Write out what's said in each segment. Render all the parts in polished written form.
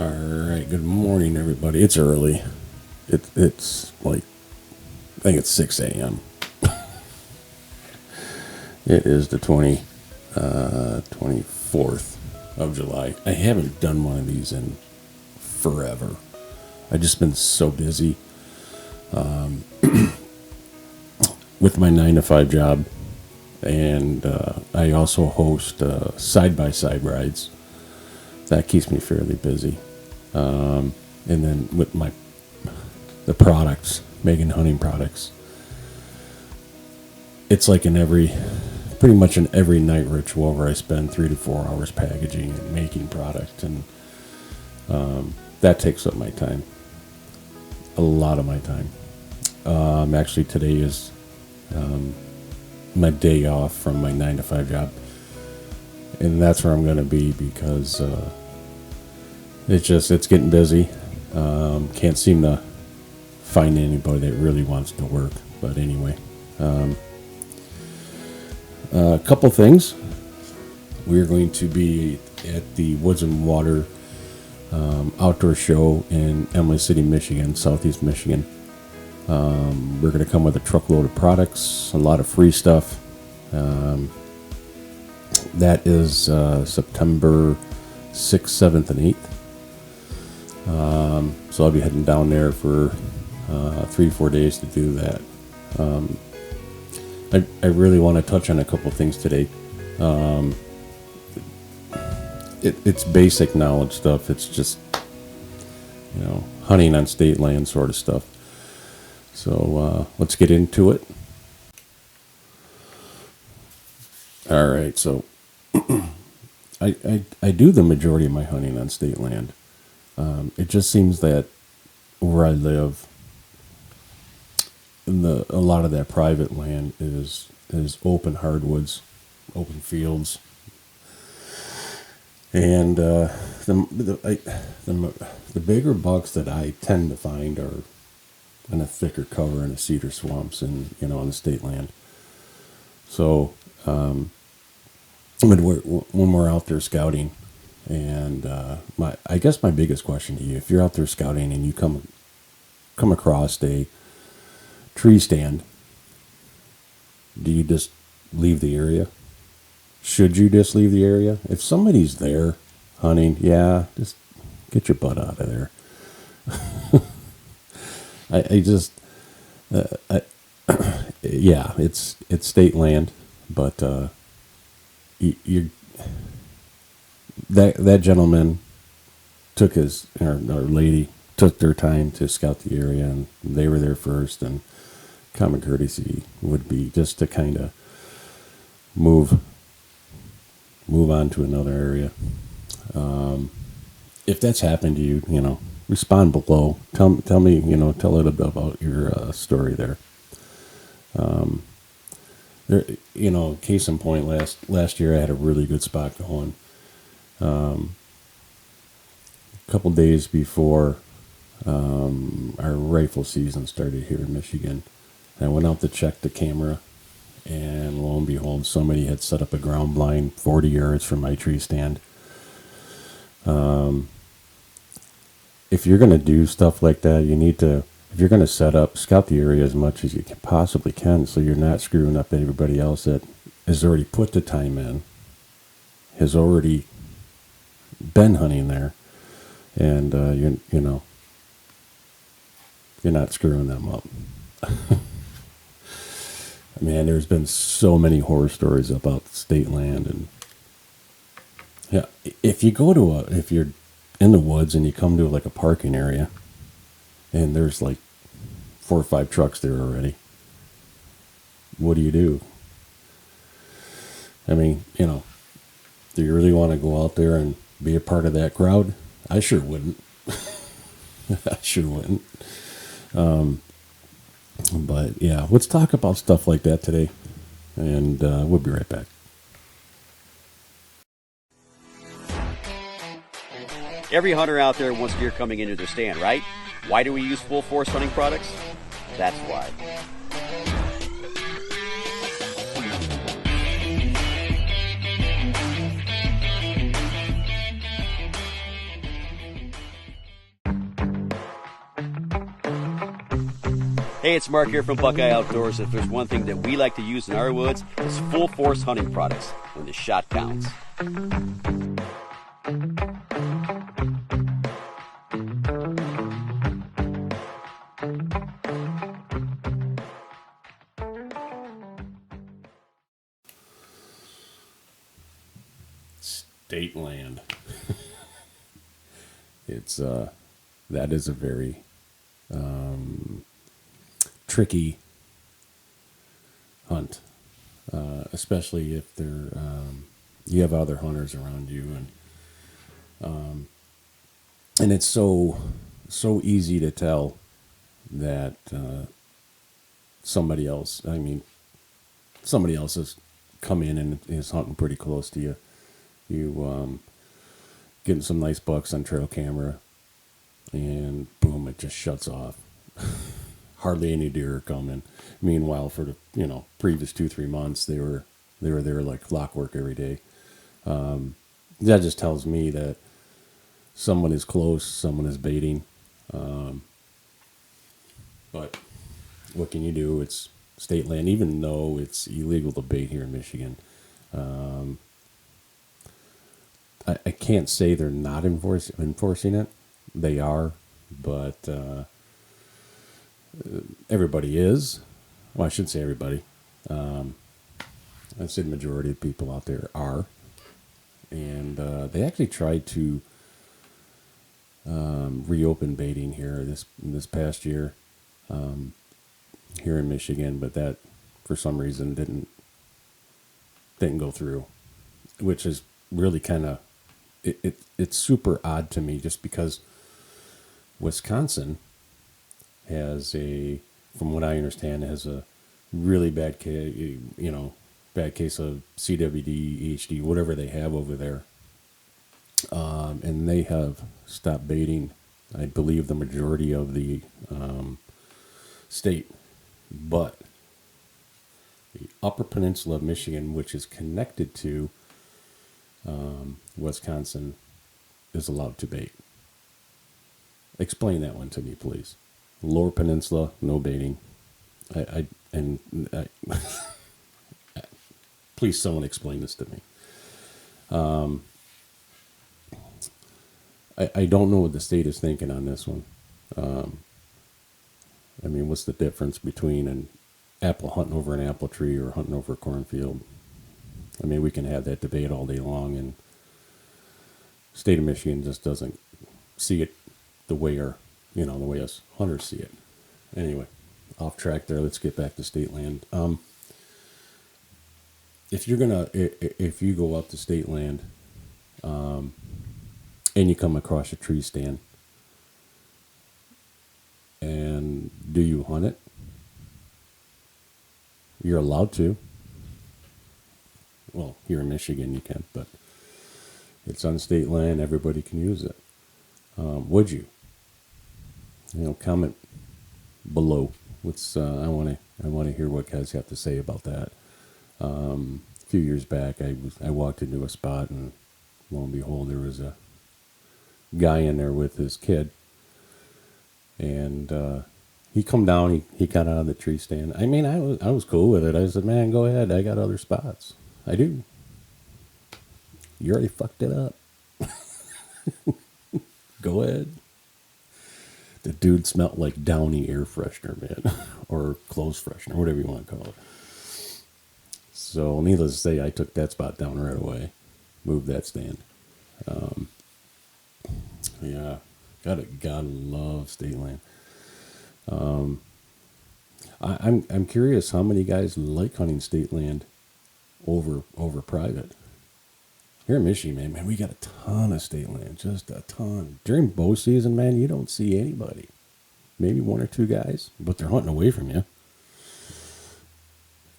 All right, good morning, everybody. It's early. It's like, I think it's 6 a.m. It is the 24th of July. I haven't done one of these in forever. I've just been so busy with my 9 to 5 job. And I also host side-by-side rides. That keeps me fairly busy. And then with the products, Megan Hunting products, it's like pretty much in every night ritual where I spend 3 to 4 hours packaging and making product. And that takes up my time. A lot of my time. Actually, today is my day off from my 9 to 5 job. And that's where I'm going to be because it's getting busy. Can't seem to find anybody that really wants to work. But anyway, a couple things. We're going to be at the Woods and Water outdoor show in Emily City, Michigan, Southeast Michigan. We're going to come with a truckload of products, a lot of free stuff. That is September 6th, 7th, and 8th. So I'll be heading down there for 3-4 days to do that. I really want to touch on a couple things today. It's basic knowledge stuff. It's just, hunting on state land sort of stuff. So let's get into it. All right, so I do the majority of my hunting on state land. It just seems that where I live, a lot of that private land is open hardwoods, open fields, and the bigger bucks that I tend to find are in a thicker cover in the cedar swamps and on the state land. So when we're out there scouting, and I guess my biggest question to you, if you're out there scouting and you come across a tree stand, do you just leave the area? Should you just leave the area? If somebody's there hunting, yeah, just get your butt out of there. Yeah, it's state land, but that gentleman took or lady took their time to scout the area, and they were there first, and common courtesy would be just to kind of move on to another area. If that's happened to you, respond below. Tell me, tell a little bit about your story there. Case in point, last year I had a really good spot going. A couple days before our rifle season started here in Michigan, I went out to check the camera, and lo and behold, somebody had set up a ground blind 40 yards from my tree stand. If you're going to do stuff like that, you need to, if you're going to scout the area as much as you possibly can, so you're not screwing up everybody else that has already put the time in, has already been hunting there, and you're not screwing them up. Man, there's been so many horror stories about state land, and yeah, if you're in the woods and you come to like a parking area, and there's like 4 or 5 trucks there already, what do? I mean, do you really want to go out there and be a part of that crowd? I sure wouldn't. I sure wouldn't. But yeah, let's talk about stuff like that today, and we'll be right back. Every hunter out there wants deer coming into their stand, right? Why do we use full force hunting products? That's why. Hey, it's Mark here from Buckeye Outdoors. If there's one thing that we like to use in our woods, it's full force hunting products when the shot counts. State land. It's that is a very tricky hunt, especially if they're you have other hunters around you, and it's so easy to tell that somebody else has come in and is hunting pretty close to you. You getting some nice bucks on trail camera, and boom, it just shuts off. Hardly any deer are coming. Meanwhile, for the previous 2-3 months, they were there like clockwork every day. That just tells me that someone is close, someone is baiting. But what can you do? It's state land, even though it's illegal to bait here in Michigan. I can't say they're not enforcing it. They are, but everybody is. Well, I shouldn't say everybody. I'd say the majority of people out there are. And they actually tried to reopen baiting here this past year here in Michigan, but that for some reason didn't go through, which is really kind of it's super odd to me, just because Wisconsin has from what I understand, has a really bad case of CWD, HD, whatever they have over there. And they have stopped baiting, I believe, the majority of the state. But the Upper Peninsula of Michigan, which is connected to Wisconsin, is allowed to bait. Explain that one to me, please. Lower Peninsula, no baiting. Please, someone explain this to me. I don't know what the state is thinking on this one. What's the difference between an apple hunting over an apple tree or hunting over a cornfield? We can have that debate all day long, and state of Michigan just doesn't see it the way the way us hunters see it. Anyway, off track there. Let's get back to state land. If you go up to state land, and you come across a tree stand, and do you hunt it? You're allowed to. Well, here in Michigan you can, but it's on state land. Everybody can use it. Would you? Comment below. I want to hear what guys have to say about that. A few years back, I walked into a spot, and lo and behold, there was a guy in there with his kid, and he come down. He got out of the tree stand. I was cool with it. I said, "Man, go ahead. I got other spots." I do. You already fucked it up. Go ahead. The dude smelled like Downy air freshener, man, or clothes freshener, whatever you want to call it. So, needless to say, I took that spot down right away, moved that stand. Yeah, gotta love state land. I'm curious how many guys like hunting state land over private. Here in Michigan, man, we got a ton of state land, just a ton. During bow season, man, you don't see anybody. Maybe one or two guys, but they're hunting away from you.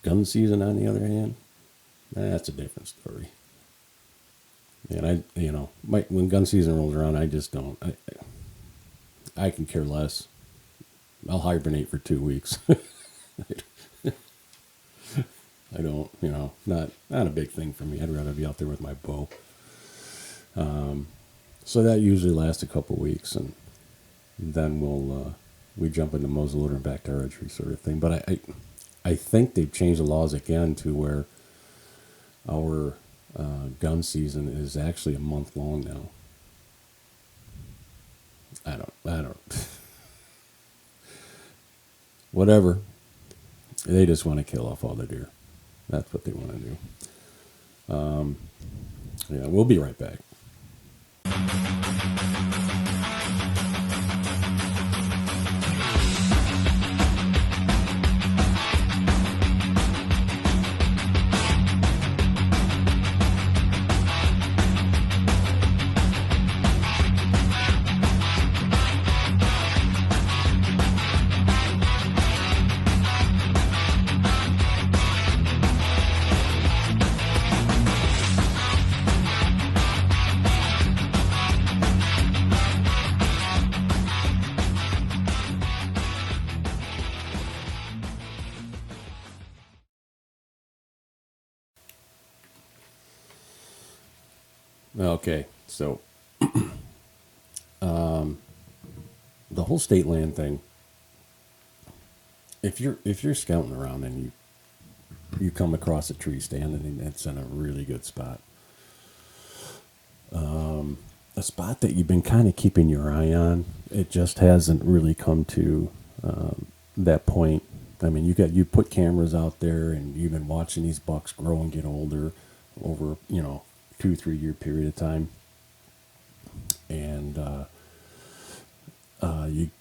Gun season, on the other hand, that's a different story. And when gun season rolls around, I just don't. I can care less. I'll hibernate for 2 weeks. I don't, not a big thing for me. I'd rather be out there with my bow. So that usually lasts a couple weeks, and then we'll we jump into muzzleloader and back to archery sort of thing. But I think they've changed the laws again to where our gun season is actually a month long now. I don't. Whatever. They just want to kill off all the deer. That's what they want to do. Yeah, we'll be right back. Okay, so the whole state land thing. If you're scouting around and you come across a tree stand and it's in a really good spot, a spot that you've been kind of keeping your eye on, it just hasn't really come to that point. I mean, you put cameras out there and you've been watching these bucks grow and get older over 2-3 year period of time, and you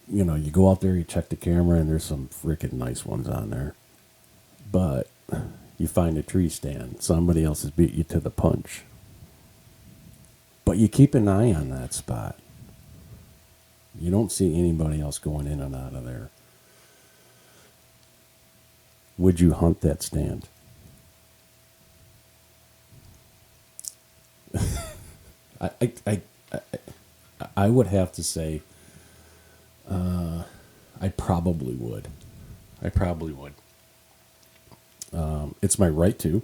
go out there, you check the camera, and there's some freaking nice ones on there, but you find a tree stand, somebody else has beat you to the punch, but you keep an eye on that spot. You don't see anybody else going in and out of there. Would you hunt that stand? I would have to say I probably would. It's my right to.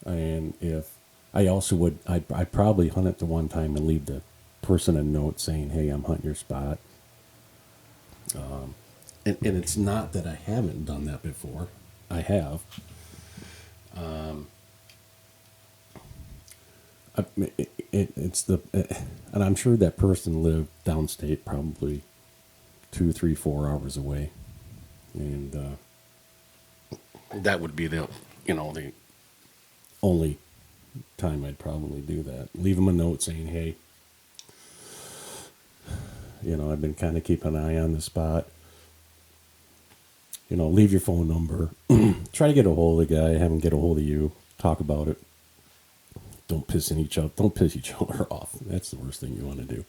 And if I also would, I'd probably hunt it the one time and leave the person a note saying, hey, I'm hunting your spot. And it's not that I haven't done that before. I have. And I'm sure that person lived downstate, probably 2, 3, 4 hours away, and that would be the only time I'd probably do that. Leave them a note saying, "Hey, I've been kind of keeping an eye on the spot. Leave your phone number. Try to get a hold of the guy. Have him get a hold of you. Talk about it. Don't piss each other off. That's the worst thing you want to do."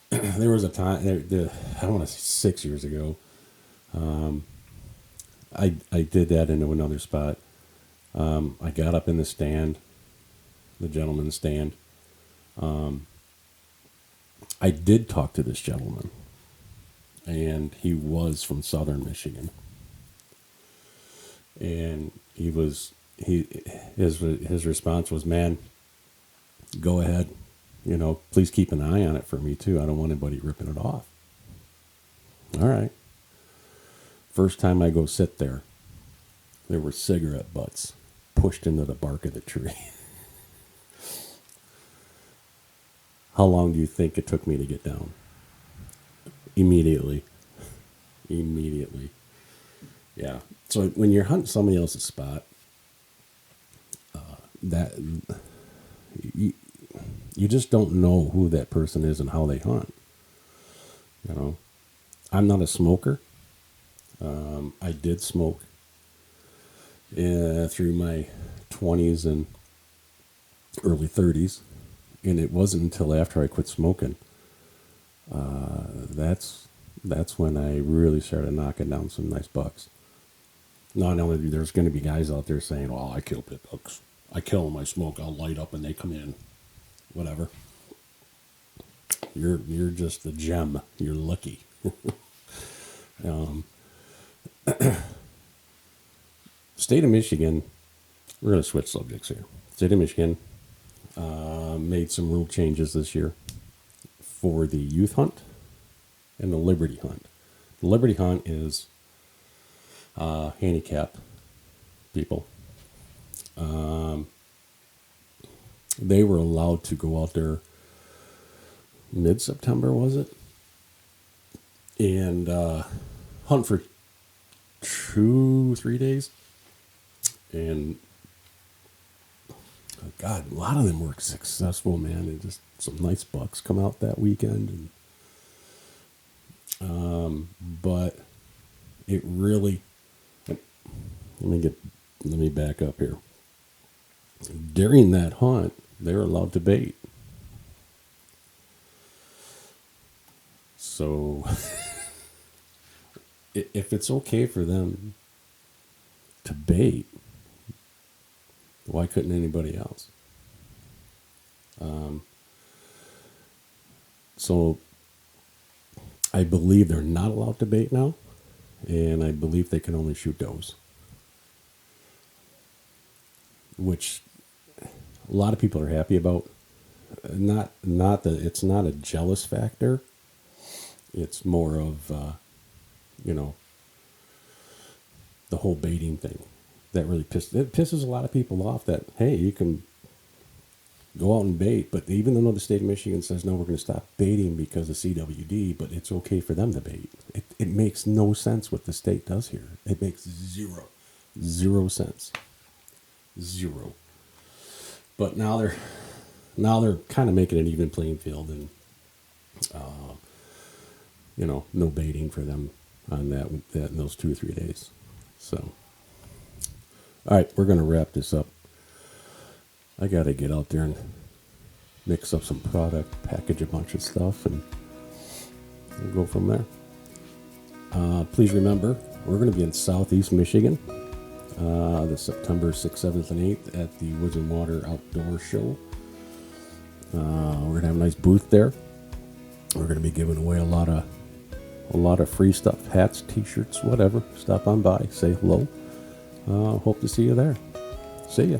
There was a time, I want to say 6 years ago, I did that into another spot. I got up in the stand, the gentleman's stand. I did talk to this gentleman, and he was from southern Michigan. And his response was, "Man, go ahead. Please keep an eye on it for me too. I don't want anybody ripping it off." All right. First time I go sit there were cigarette butts pushed into the bark of the tree. How long do you think it took me to get down? Immediately. Yeah. So when you're hunting somebody else's spot, that you just don't know who that person is and how they hunt. I'm not a smoker. I did smoke through my 20s and early 30s, and it wasn't until after I quit smoking that's when I really started knocking down some nice bucks. Not only there's going to be guys out there saying, "Well, I kill pit bucks. I kill them, I smoke, I'll light up and they come in." Whatever. You're just the gem. You're lucky. State of Michigan, we're going to switch subjects here. State of Michigan made some rule changes this year for the youth hunt and the Liberty hunt. The Liberty hunt is handicap people. They were allowed to go out there mid-September, was it? And hunt for 2-3 days. And God, a lot of them were successful, man. And just some nice bucks come out that weekend. And but it really, let me back up here. During that hunt, they were allowed to bait. So if it's okay for them to bait, why couldn't anybody else? So I believe they're not allowed to bait now, and I believe they can only shoot does, which a lot of people are happy about. Not that it's not a jealous factor. It's more of the whole baiting thing that really pisses a lot of people off. That hey, you can go out and bait, but even though the state of Michigan says no, we're going to stop baiting because of CWD, but it's okay for them to bait. It makes no sense what the state does here. It makes zero sense. Zero. But now they're kind of making an even playing field, and no baiting for them on that in those 2 or 3 days. So, all right, we're going to wrap this up. I got to get out there and mix up some product, package a bunch of stuff, and we'll go from there. Please remember, we're going to be in Southeast Michigan, the September 6th, 7th, and 8th at the Woods and Water Outdoor Show. We're going to have a nice booth there. We're going to be giving away a lot of free stuff, hats, t-shirts, whatever. Stop on by, say hello. Hope to see you there. See ya.